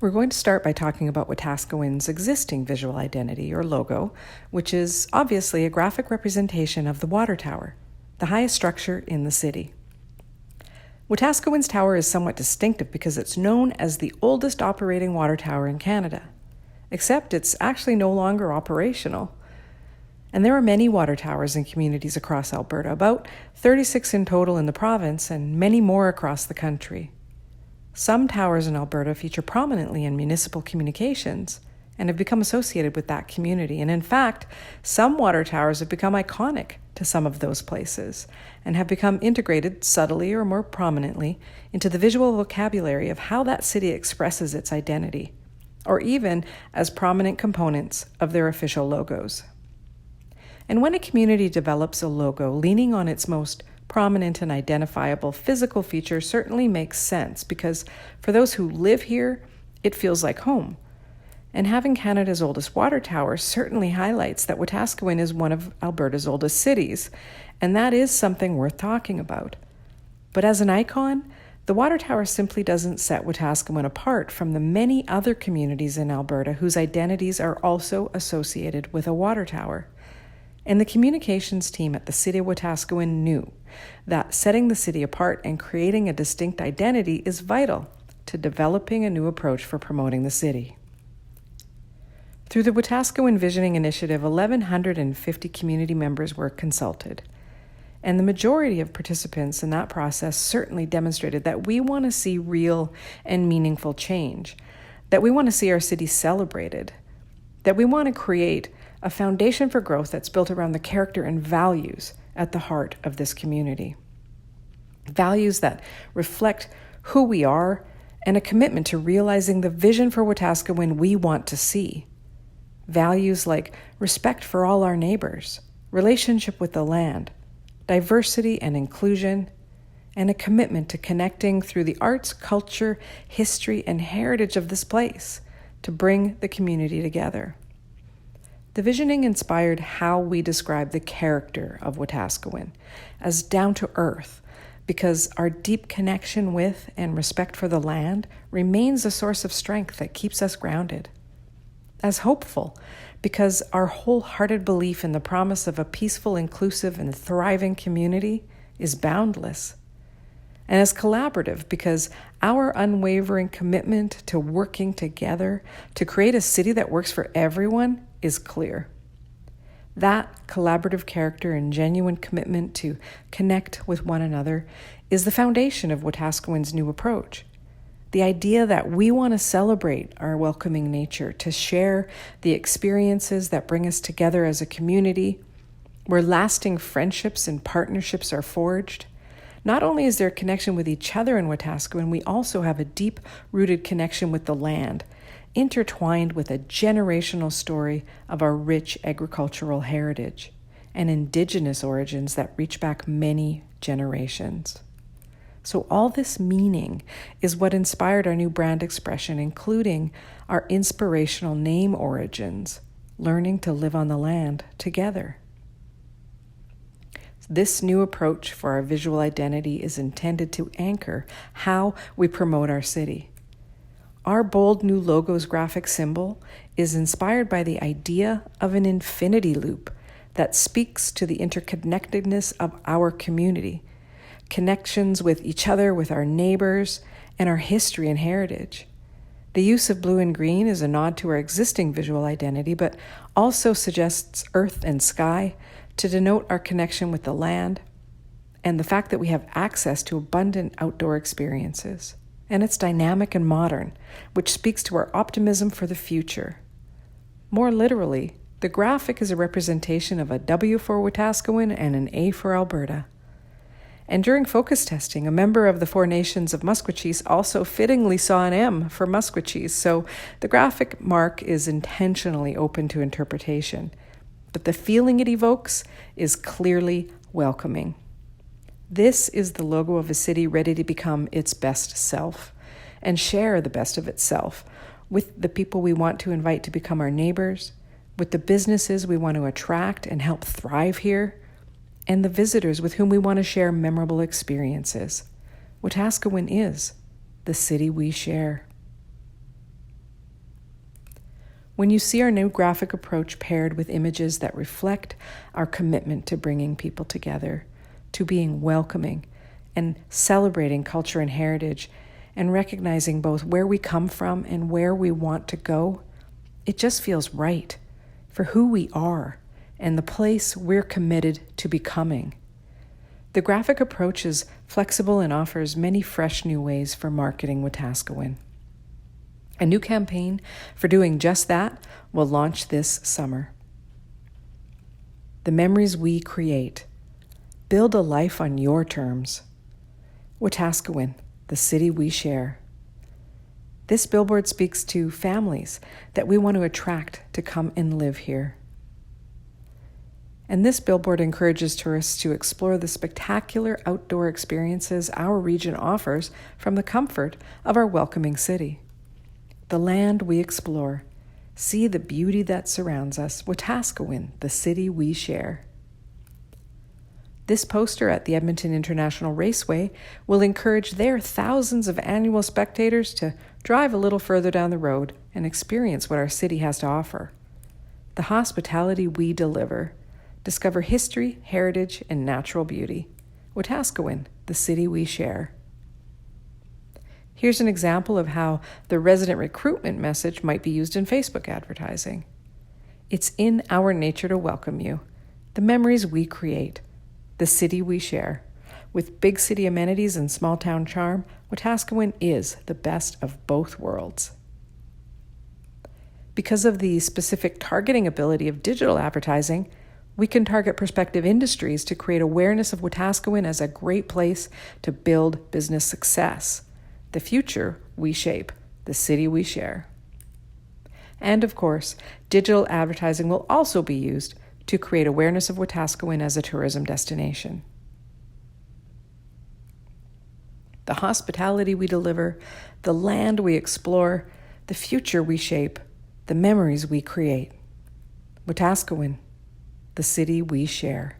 We're going to start by talking about Wetaskiwin's existing visual identity, or logo, which is obviously a graphic representation of the water tower, the highest structure in the city. Wetaskiwin's tower is somewhat distinctive because it's known as the oldest operating water tower in Canada, except it's actually no longer operational. And there are many water towers in communities across Alberta, about 36 in total in the province and many more across the country. Some towers in Alberta feature prominently in municipal communications and have become associated with that community. And in fact, some water towers have become iconic to some of those places and have become integrated subtly or more prominently into the visual vocabulary of how that city expresses its identity, or even as prominent components of their official logos. And when a community develops a logo leaning on its most prominent and identifiable physical feature certainly makes sense because for those who live here, it feels like home. And having Canada's oldest water tower certainly highlights that Wetaskiwin is one of Alberta's oldest cities, and that is something worth talking about. But as an icon, the water tower simply doesn't set Wetaskiwin apart from the many other communities in Alberta whose identities are also associated with a water tower. And the communications team at the City of Wetaskiwin knew that setting the city apart and creating a distinct identity is vital to developing a new approach for promoting the city. Through the Watasco Envisioning initiative, 1,150 community members were consulted. And the majority of participants in that process certainly demonstrated that we want to see real and meaningful change, that we want to see our city celebrated, that we want to create a foundation for growth that's built around the character and values at the heart of this community. Values that reflect who we are and a commitment to realizing the vision for Wetaskiwin we want to see. Values like respect for all our neighbors, relationship with the land, diversity and inclusion, and a commitment to connecting through the arts, culture, history, and heritage of this place to bring the community together. The visioning inspired how we describe the character of Wetaskiwin as down to earth, because our deep connection with and respect for the land remains a source of strength that keeps us grounded. As hopeful, because our wholehearted belief in the promise of a peaceful, inclusive, and thriving community is boundless. And as collaborative, because our unwavering commitment to working together to create a city that works for everyone is clear. That collaborative character and genuine commitment to connect with one another is the foundation of Wetaskiwin's new approach. The idea that we want to celebrate our welcoming nature, to share the experiences that bring us together as a community, where lasting friendships and partnerships are forged. Not only is there a connection with each other in Wetaskiwin, we also have a deep-rooted connection with the land, intertwined with a generational story of our rich agricultural heritage and indigenous origins that reach back many generations. So all this meaning is what inspired our new brand expression, including our inspirational name origins, learning to live on the land together. This new approach for our visual identity is intended to anchor how we promote our city. Our bold new logo's graphic symbol is inspired by the idea of an infinity loop that speaks to the interconnectedness of our community, connections with each other, with our neighbors, and our history and heritage. The use of blue and green is a nod to our existing visual identity, but also suggests earth and sky to denote our connection with the land and the fact that we have access to abundant outdoor experiences. And it's dynamic and modern, which speaks to our optimism for the future. More literally, the graphic is a representation of a W for Wetaskiwin and an A for Alberta. And during focus testing, a member of the Four Nations of Musqueam also fittingly saw an M for Musqueam, so the graphic mark is intentionally open to interpretation. But the feeling it evokes is clearly welcoming. This is the logo of a city ready to become its best self and share the best of itself with the people we want to invite to become our neighbors, with the businesses we want to attract and help thrive here, and the visitors with whom we want to share memorable experiences. Wetaskiwin is the city we share. When you see our new graphic approach paired with images that reflect our commitment to bringing people together, to being welcoming, and celebrating culture and heritage, and recognizing both where we come from and where we want to go, it just feels right for who we are and the place we're committed to becoming. The graphic approach is flexible and offers many fresh new ways for marketing Wetaskiwin. A new campaign for doing just that will launch this summer. The memories we create. Build a life on your terms. Wetaskiwin, the city we share. This billboard speaks to families that we want to attract to come and live here. And this billboard encourages tourists to explore the spectacular outdoor experiences our region offers from the comfort of our welcoming city. The land we explore. See the beauty that surrounds us. Wetaskiwin, the city we share. This poster at the Edmonton International Raceway will encourage their thousands of annual spectators to drive a little further down the road and experience what our city has to offer. The hospitality we deliver. Discover history, heritage, and natural beauty. Wetaskiwin, the city we share. Here's an example of how the resident recruitment message might be used in Facebook advertising. It's in our nature to welcome you. The memories we create. The city we share. With big city amenities and small town charm, Wetaskiwin is the best of both worlds. Because of the specific targeting ability of digital advertising, we can target prospective industries to create awareness of Wetaskiwin as a great place to build business success. The future we shape, the city we share. And of course, digital advertising will also be used to create awareness of Wetaskiwin as a tourism destination. The hospitality we deliver, the land we explore, the future we shape, the memories we create. Wetaskiwin, the city we share.